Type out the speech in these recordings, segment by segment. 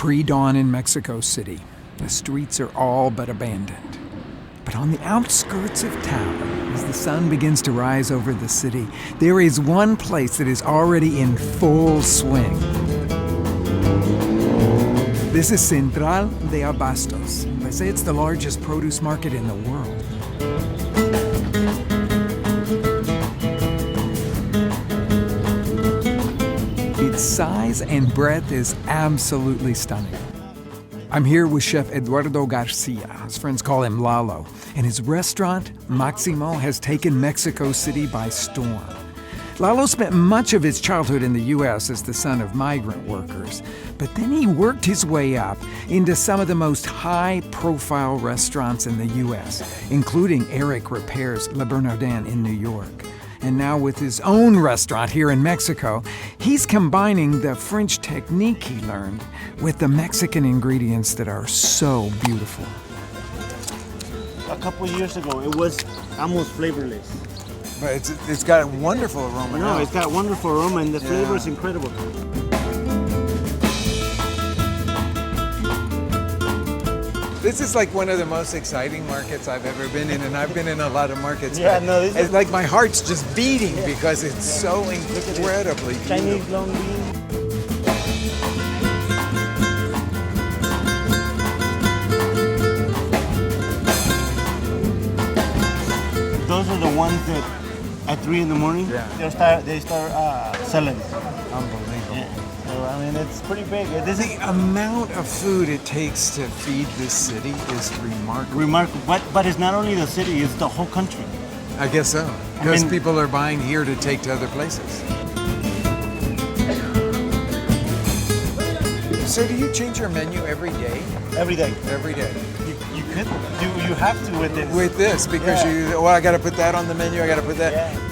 pre-dawn in Mexico City. The streets are all but abandoned. But on the outskirts of town, as the sun begins to rise over the city, there is one place that is already in full swing. This is Central de Abastos. They say it's the largest produce market in the world. Its size and breadth is absolutely stunning. I'm here with Chef Eduardo Garcia. His friends call him Lalo. And his restaurant, Maximo, has taken Mexico City by storm. Lalo spent much of his childhood in the U.S. as the son of migrant workers. But then he worked his way up into some of the most high-profile restaurants in the U.S., including Eric Ripert's Le Bernardin in New York. And now with his own restaurant here in Mexico, he's combining the French technique he learned with the Mexican ingredients that are so beautiful. A couple years ago, it was almost flavorless. But it's got a wonderful aroma now. No, it's got wonderful aroma and the flavor is incredible. This is like one of the most exciting markets I've ever been in, and I've been in a lot of markets. Yeah, no, this it's is like my heart's just beating because it's so incredibly beautiful. Chinese long bean. Those are the ones that at 3 in the morning they start selling. Unbelievable. Yeah. So, I mean, it's pretty big. The amount of food it takes to feed this city is remarkable. Remarkable, but it's not only the city; it's the whole country. I guess so, because people are buying here to take to other places. So do you change your menu every day? Every day. Every day. You could do. You have to with this. With this, because I got to put that on the menu. I got to put that. Yeah.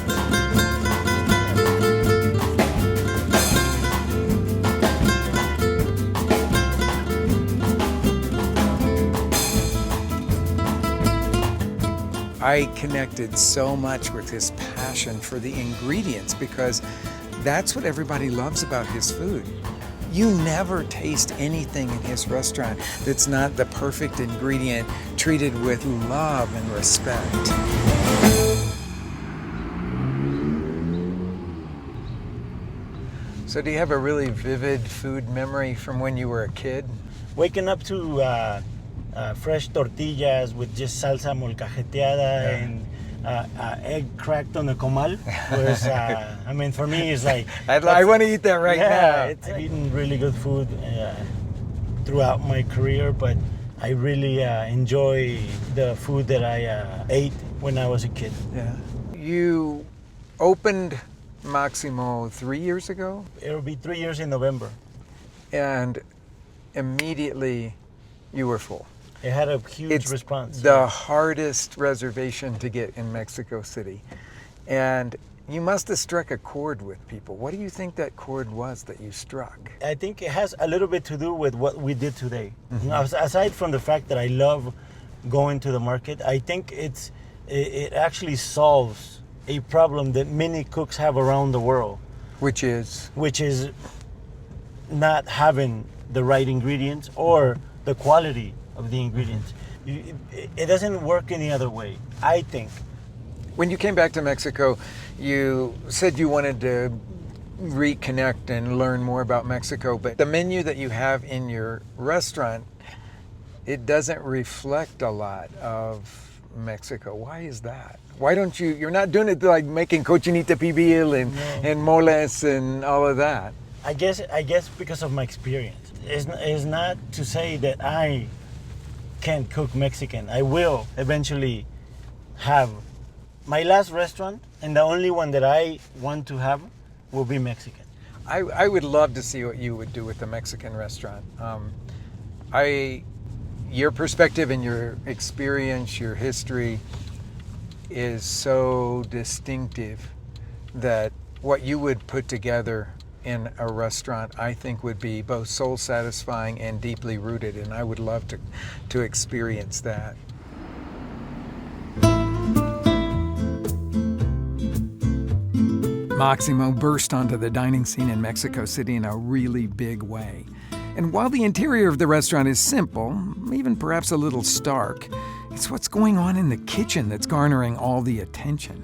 I connected so much with his passion for the ingredients because that's what everybody loves about his food. You never taste anything in his restaurant that's not the perfect ingredient, treated with love and respect. So do you have a really vivid food memory from when you were a kid? Waking up to fresh tortillas with just salsa molcajeteada and egg cracked on the comal was, I mean, for me, it's like... I want to eat that right now. I've eaten really good food throughout my career, but I really enjoy the food that I ate when I was a kid. Yeah. You opened Maximo 3 years ago? It'll be 3 years in November. And immediately you were full. It had a huge response. The hardest reservation to get in Mexico City. And you must have struck a chord with people. What do you think that chord was that you struck? I think it has a little bit to do with what we did today. Mm-hmm. Aside from the fact that I love going to the market, I think it actually solves a problem that many cooks have around the world. Which is? Which is not having the right ingredients or the quality of the ingredients. It doesn't work any other way, I think. When you came back to Mexico, you said you wanted to reconnect and learn more about Mexico, but the menu that you have in your restaurant, it doesn't reflect a lot of Mexico. Why is that? Why don't you're not doing it like making cochinita pibil and moles and all of that? I guess because of my experience. It's not to say that I can't cook Mexican. I will eventually have my last restaurant, and the only one that I want to have will be Mexican. I would love to see what you would do with the Mexican restaurant. Your perspective and your experience, your history is so distinctive that what you would put together in a restaurant, I think, would be both soul satisfying and deeply rooted, and I would love to experience that. Maximo burst onto the dining scene in Mexico City in a really big way. And while the interior of the restaurant is simple, even perhaps a little stark, it's what's going on in the kitchen that's garnering all the attention.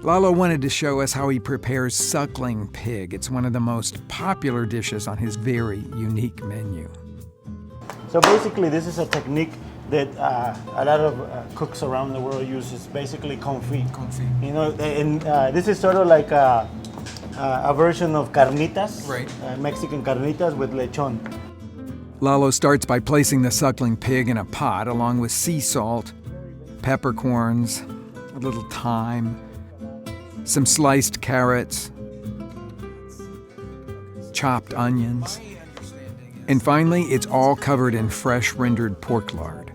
Lalo wanted to show us how he prepares suckling pig. It's one of the most popular dishes on his very unique menu. So basically, this is a technique that a lot of cooks around the world use. It's basically confit. Confit. You know, and this is sort of like a version of carnitas, Right. Mexican carnitas with lechon. Lalo starts by placing the suckling pig in a pot along with sea salt, peppercorns, a little thyme, some sliced carrots, chopped onions, and finally it's all covered in fresh rendered pork lard.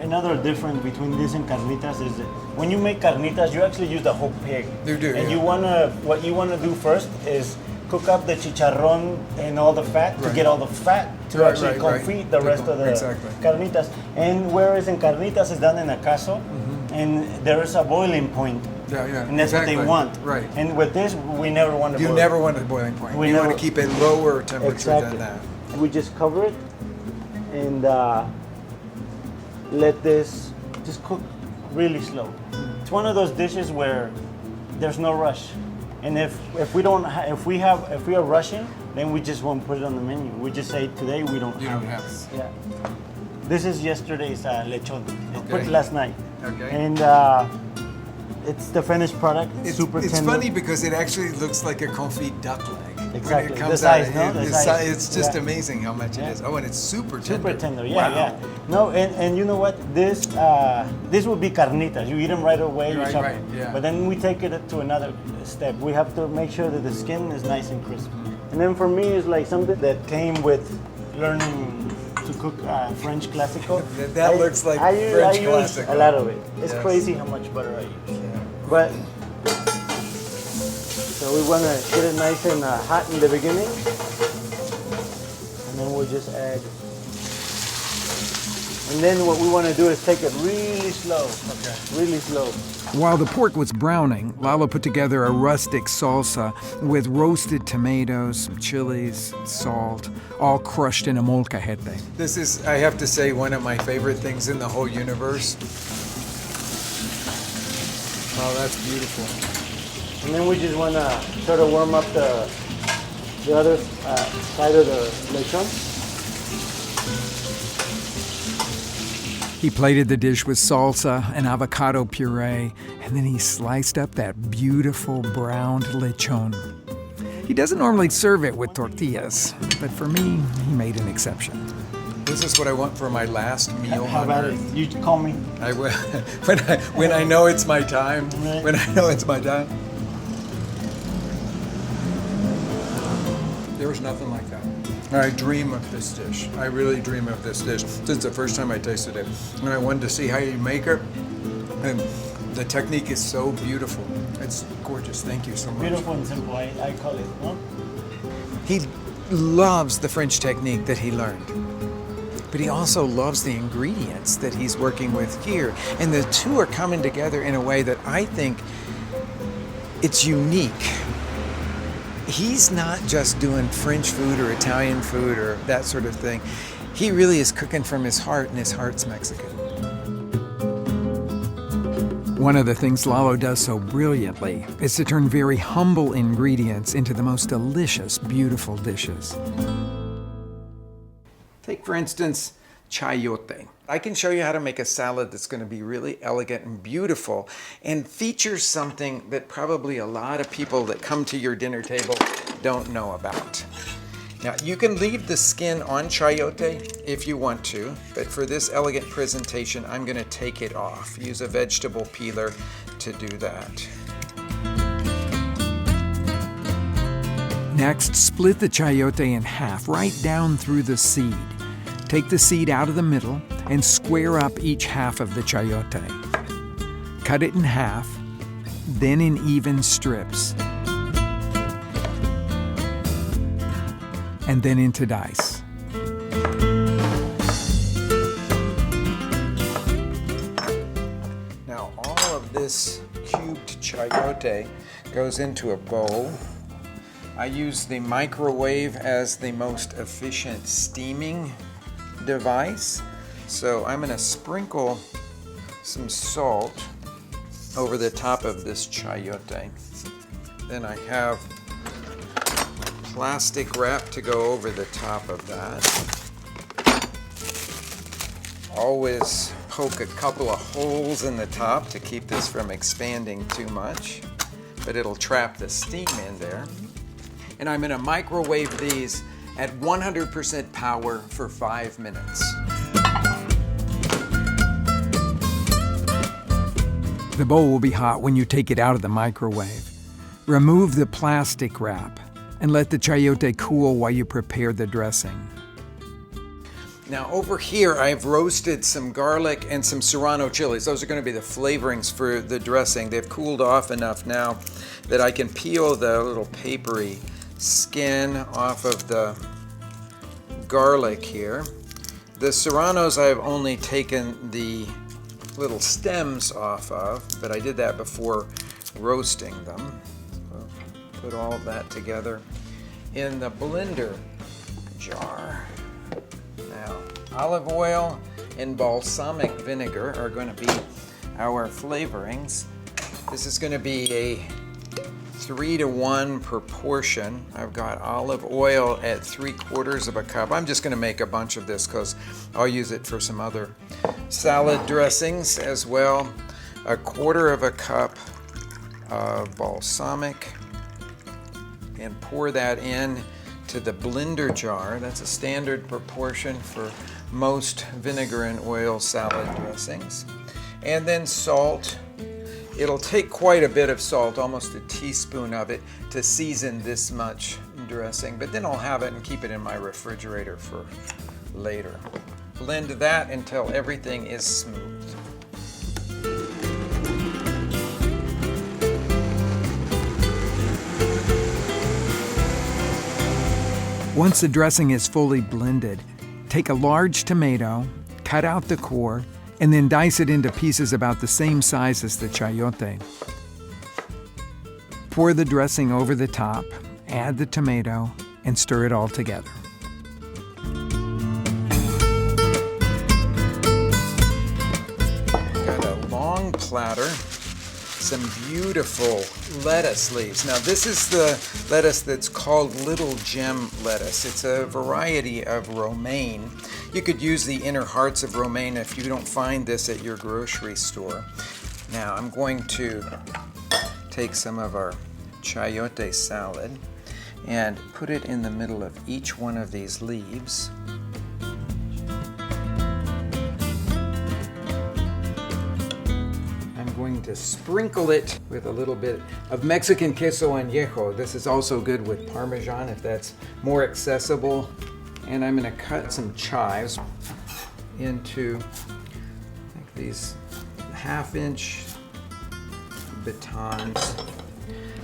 Another difference between this and carnitas is that when you make carnitas, you actually use the whole pig. You do, and yeah. what you wanna do first is cook up the chicharrón and all the fat to Right. get all the fat to actually confit the rest of the Exactly. carnitas. And whereas in carnitas is done in a caso, and there is a boiling point. Yeah, yeah. And that's what they want. Right. And with this, we never want to You boil. never want a boiling point. We You want never- to keep it lower temperature Exactly. than that. We just cover it and let this just cook really slow. It's one of those dishes where there's no rush, and if we are rushing, then we just won't put it on the menu. We just say today we don't You have don't it. have it. Yeah. This is yesterday's lechon. It's put Okay. last night. Okay. And it's the finished product. It's super It's tender. funny because it actually looks like a confit duck leg. When Exactly. it The comes size, out, no? The the size. it's just Yeah. amazing how much Yeah. it is. Oh, and it's super tender. Super tender, yeah, Wow. yeah. No, and you know what? This would be carnitas. You eat them right away. You Right, chop right, them. yeah. But then we take it to another step. We have to make sure that the skin is nice and crisp. And then for me, it's like something that came with learning to cook French classico. That looks like I French use classico. a lot of it. It's Yes. crazy how much butter I use. But so we want to get it nice and hot in the beginning, and then we'll just add. And then what we want to do is take it really slow. Okay. Really slow. While the pork was browning, Lalo put together a rustic salsa with roasted tomatoes, chilies, salt, all crushed in a molcajete. This is, I have to say, one of my favorite things in the whole universe. Oh, that's beautiful. And then we just want to sort of warm up the other side of the lechon. He plated the dish with salsa and avocado puree, and then he sliced up that beautiful browned lechon. He doesn't normally serve it with tortillas, but for me, he made an exception. This is what I want for my last meal How on about it? earth. You call me. I will. When I know it's my time. Right. When I know it's my time. There's nothing like that. I dream of this dish. I really dream of this dish since the first time I tasted it. And I wanted to see how you make it. And the technique is so beautiful. It's gorgeous. Thank you so much. Beautiful and simple, I call it. No? He loves the French technique that he learned. But he also loves the ingredients that he's working with here. And the two are coming together in a way that I think it's unique. He's not just doing French food or Italian food or that sort of thing. He really is cooking from his heart, and his heart's Mexican. One of the things Lalo does so brilliantly is to turn very humble ingredients into the most delicious, beautiful dishes. Take, for instance, chayote. I can show you how to make a salad that's going to be really elegant and beautiful and features something that probably a lot of people that come to your dinner table don't know about. Now, you can leave the skin on chayote if you want to, but for this elegant presentation, I'm going to take it off. Use a vegetable peeler to do that. Next, split the chayote in half, right down through the seed. Take the seed out of the middle and square up each half of the chayote. Cut it in half, then in even strips, and then into dice. Now, all of this cubed chayote goes into a bowl. I use the microwave as the most efficient steaming device. So I'm going to sprinkle some salt over the top of this chayote. Then I have plastic wrap to go over the top of that. Always poke a couple of holes in the top to keep this from expanding too much, but it'll trap the steam in there. And I'm going to microwave these at 100% power for 5 minutes. The bowl will be hot when you take it out of the microwave. Remove the plastic wrap and let the chayote cool while you prepare the dressing. Now over here I've roasted some garlic and some serrano chilies. Those are going to be the flavorings for the dressing. They've cooled off enough now that I can peel the little papery skin off of the garlic here. The serranos I've only taken the little stems off of, but I did that before roasting them. So put all of that together in the blender jar. Now, olive oil and balsamic vinegar are going to be our flavorings. This is going to be a 3-to-1 proportion. I've got olive oil at 3/4 of a cup. I'm just going to make a bunch of this because I'll use it for some other salad dressings as well. 1/4 of a cup of balsamic, and pour that in to the blender jar. That's a standard proportion for most vinegar and oil salad dressings. And then salt. It'll take quite a bit of salt, almost a teaspoon of it, to season this much dressing, but then I'll have it and keep it in my refrigerator for later. Blend that until everything is smooth. Once the dressing is fully blended, take a large tomato, cut out the core, and then dice it into pieces about the same size as the chayote. Pour the dressing over the top, add the tomato, and stir it all together. Got a long platter, some beautiful lettuce leaves. Now this is the lettuce that's called little gem lettuce. It's a variety of romaine. You could use the inner hearts of romaine if you don't find this at your grocery store. Now I'm going to take some of our chayote salad and put it in the middle of each one of these leaves. I'm going to sprinkle it with a little bit of Mexican queso añejo. This is also good with Parmesan if that's more accessible. And I'm going to cut some chives into like these 1/2-inch batons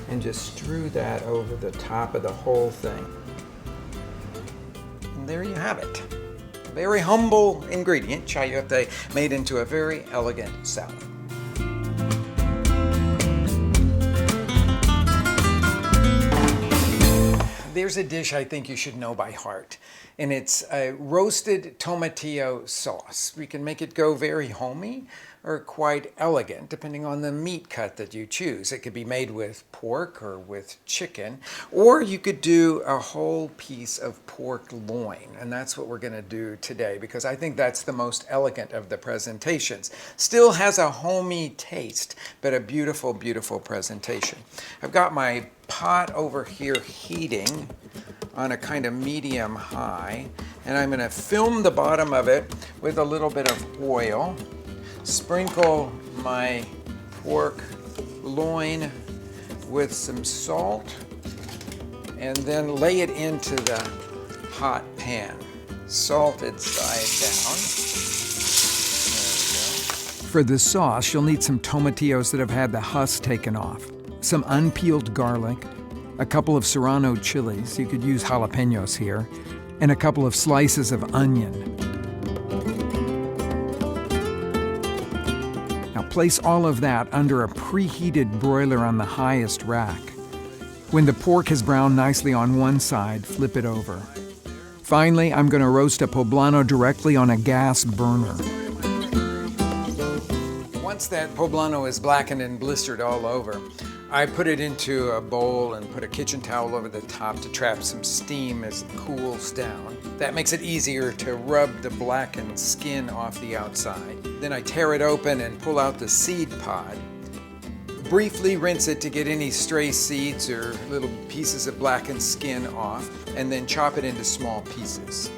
and just strew that over the top of the whole thing. And there you have it. A very humble ingredient, chayote, made into a very elegant salad. There's a dish I think you should know by heart, and it's a roasted tomatillo sauce. We can make it go very homey or quite elegant, depending on the meat cut that you choose. It could be made with pork or with chicken, or you could do a whole piece of pork loin, and that's what we're going to do today because I think that's the most elegant of the presentations. Still has a homey taste, but a beautiful, beautiful presentation. I've got my pot over here heating on a kind of medium high, and I'm going to film the bottom of it with a little bit of oil. Sprinkle my pork loin with some salt and then lay it into the hot pan. Salted side down. There we go. For the sauce, you'll need some tomatillos that have had the husk taken off, some unpeeled garlic, a couple of serrano chilies, you could use jalapenos here, and a couple of slices of onion. Now place all of that under a preheated broiler on the highest rack. When the pork has browned nicely on one side, flip it over. Finally, I'm going to roast a poblano directly on a gas burner. Once that poblano is blackened and blistered all over, I put it into a bowl and put a kitchen towel over the top to trap some steam as it cools down. That makes it easier to rub the blackened skin off the outside. Then I tear it open and pull out the seed pod. Briefly rinse it to get any stray seeds or little pieces of blackened skin off, and then chop it into small pieces.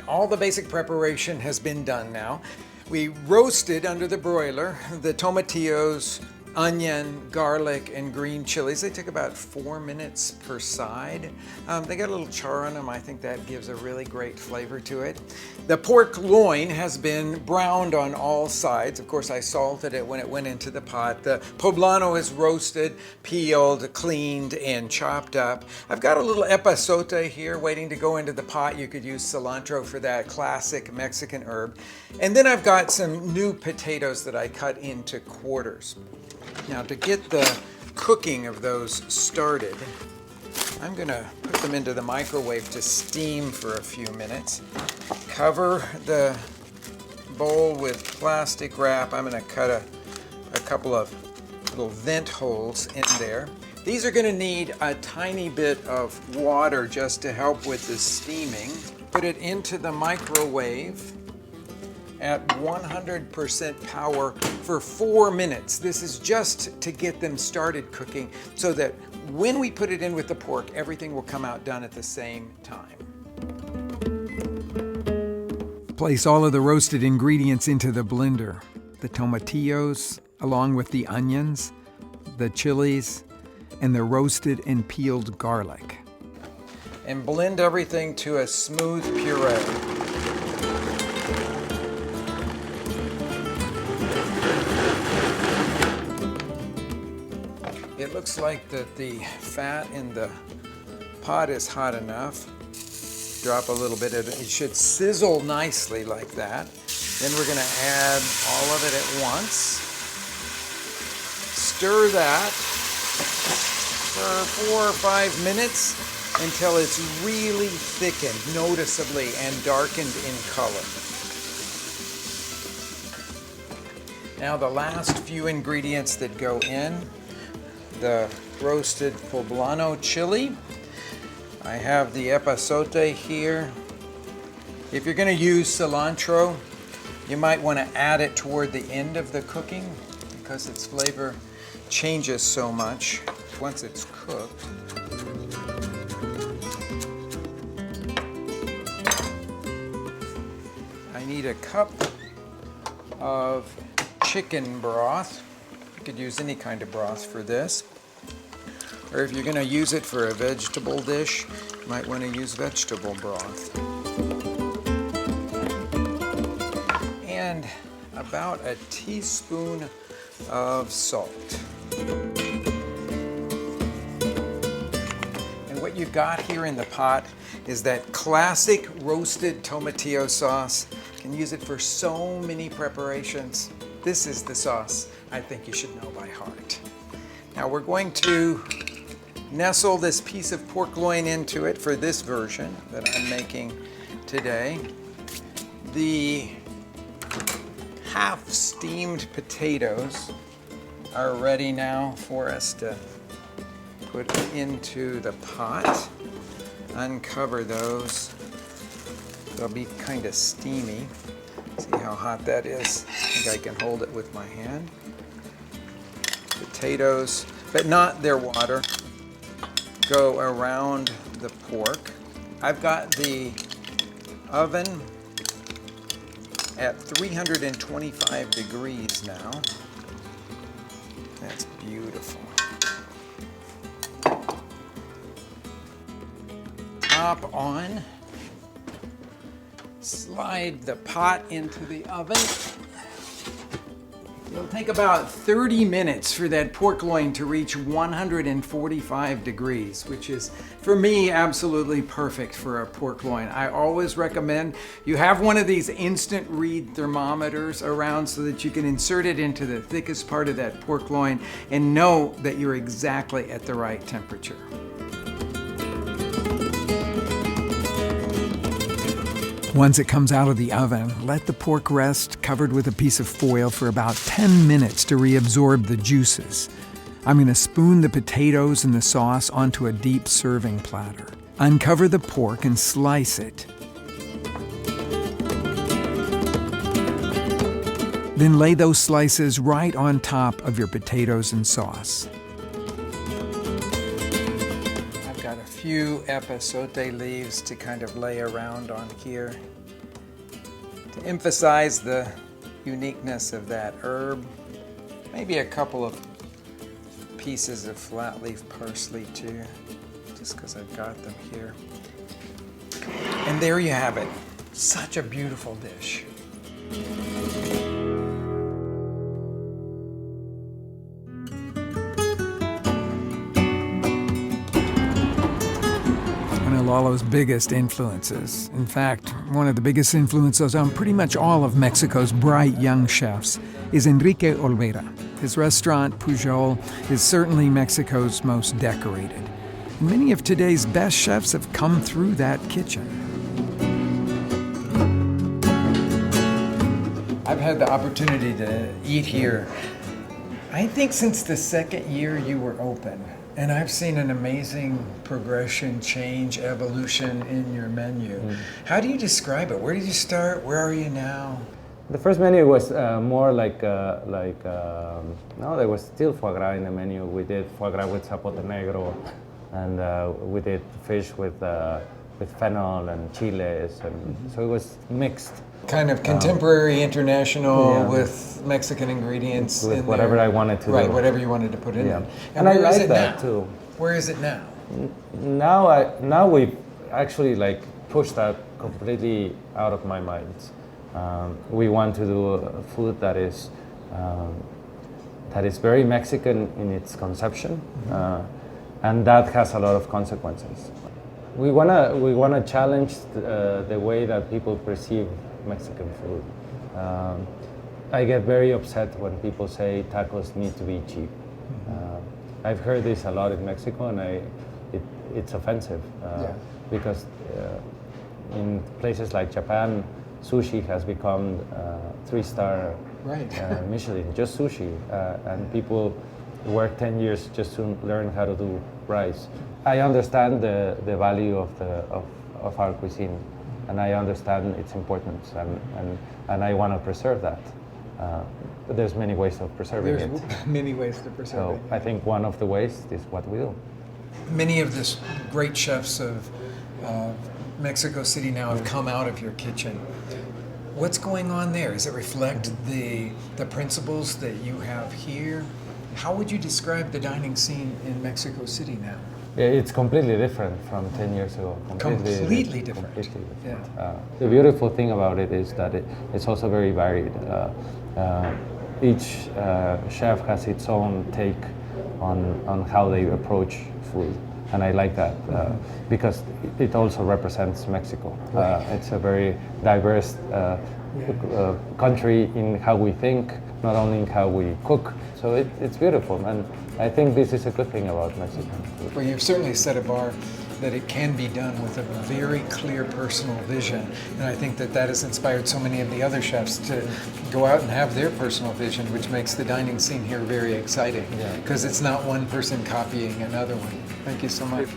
All the basic preparation has been done now. We roasted under the broiler the tomatillos, onion, garlic, and green chilies. They took about 4 minutes per side. They got a little char on them. I think that gives a really great flavor to it. The pork loin has been browned on all sides. Of course, I salted it when it went into the pot. The poblano is roasted, peeled, cleaned, and chopped up. I've got a little epazote here waiting to go into the pot. You could use cilantro for that classic Mexican herb. And then I've got some new potatoes that I cut into quarters. Now, to get the cooking of those started, I'm going to put them into the microwave to steam for a few minutes. Cover the bowl with plastic wrap. I'm going to cut a couple of little vent holes in there. These are going to need a tiny bit of water just to help with the steaming. Put it into the microwave at 100% power for 4 minutes. This is just to get them started cooking so that when we put it in with the pork, everything will come out done at the same time. Place all of the roasted ingredients into the blender. The tomatillos, along with the onions, the chilies, and the roasted and peeled garlic. And blend everything to a smooth puree. It looks like that the fat in the pot is hot enough. Drop a little bit of it. It should sizzle nicely like that. Then we're going to add all of it at once. Stir that for 4 or 5 minutes until it's really thickened noticeably and darkened in color. Now the last few ingredients that go in. The roasted poblano chili. I have the epazote here. If you're going to use cilantro, you might want to add it toward the end of the cooking because its flavor changes so much once it's cooked. I need a cup of chicken broth. You could use any kind of broth for this. Or if you're going to use it for a vegetable dish, you might want to use vegetable broth. And about a teaspoon of salt. And what you've got here in the pot is that classic roasted tomatillo sauce. You can use it for so many preparations. This is the sauce I think you should know by heart. Now we're going to nestle this piece of pork loin into it for this version that I'm making today. The half-steamed potatoes are ready now for us to put into the pot. Uncover those. They'll be kind of steamy. See how hot that is? I think I can hold it with my hand. Potatoes, but not their water, go around the pork. I've got the oven at 325 degrees now. That's beautiful. Top on. Slide the pot into the oven. It'll take about 30 minutes for that pork loin to reach 145 degrees, which is, for me, absolutely perfect for a pork loin. I always recommend you have one of these instant read thermometers around so that you can insert it into the thickest part of that pork loin and know that you're exactly at the right temperature. Once it comes out of the oven, let the pork rest covered with a piece of foil for about 10 minutes to reabsorb the juices. I'm going to spoon the potatoes and the sauce onto a deep serving platter. Uncover the pork and slice it. Then lay those slices right on top of your potatoes and sauce. Got a few epazote leaves to kind of lay around on here to emphasize the uniqueness of that herb. Maybe a couple of pieces of flat leaf parsley too, just because I've got them here. And there you have it. Such a beautiful dish. Lalo's biggest influences. In fact, one of the biggest influences on pretty much all of Mexico's bright young chefs is Enrique Olvera. His restaurant, Pujol, is certainly Mexico's most decorated. And many of today's best chefs have come through that kitchen. I've had the opportunity to eat here, I think since the second year you were open. And I've seen an amazing progression, change, evolution in your menu. How do you describe it? Where did you start? Where are you now? The first menu was more like no, there was still foie gras in the menu. We did foie gras with zapote negro, and we did fish with fennel and chiles, and so it was mixed. Kind of contemporary, international, with Mexican ingredients with in whatever there. I wanted to Right, do. whatever you wanted to put in it. And I where is like it that now? too. Where is it now? Now we've actually pushed that completely out of my mind. We want to do a food that is very Mexican in its conception, and that has a lot of consequences. We wanna challenge the way that people perceive Mexican food. I get very upset when people say tacos need to be cheap. I've heard this a lot in Mexico, and it's offensive because in places like Japan, sushi has become 3-star Michelin, just sushi, and people work 10 years just to learn how to do rice. I understand the value of our cuisine, and I understand its importance, and I want to preserve that. But there's many ways of preserving it. There's many ways to preserve it. So I think one of the ways is what we do. Many of the great chefs of Mexico City now have come out of your kitchen. What's going on there? Does it reflect the principles that you have here? How would you describe the dining scene in Mexico City now? It's completely different from 10 years ago. Completely different. Completely different. Yeah. The beautiful thing about it is that it's also very varied. Each chef has its own take on how they approach food. And I like that because it also represents Mexico. It's a very diverse country in how we think, not only in how we cook. So it's beautiful, and I think this is a good thing about Mexican food. Well, you've certainly set a bar that it can be done with a very clear personal vision, and I think that has inspired so many of the other chefs to go out and have their personal vision, which makes the dining scene here very exciting, because it's not one person copying another one. Thank you so much.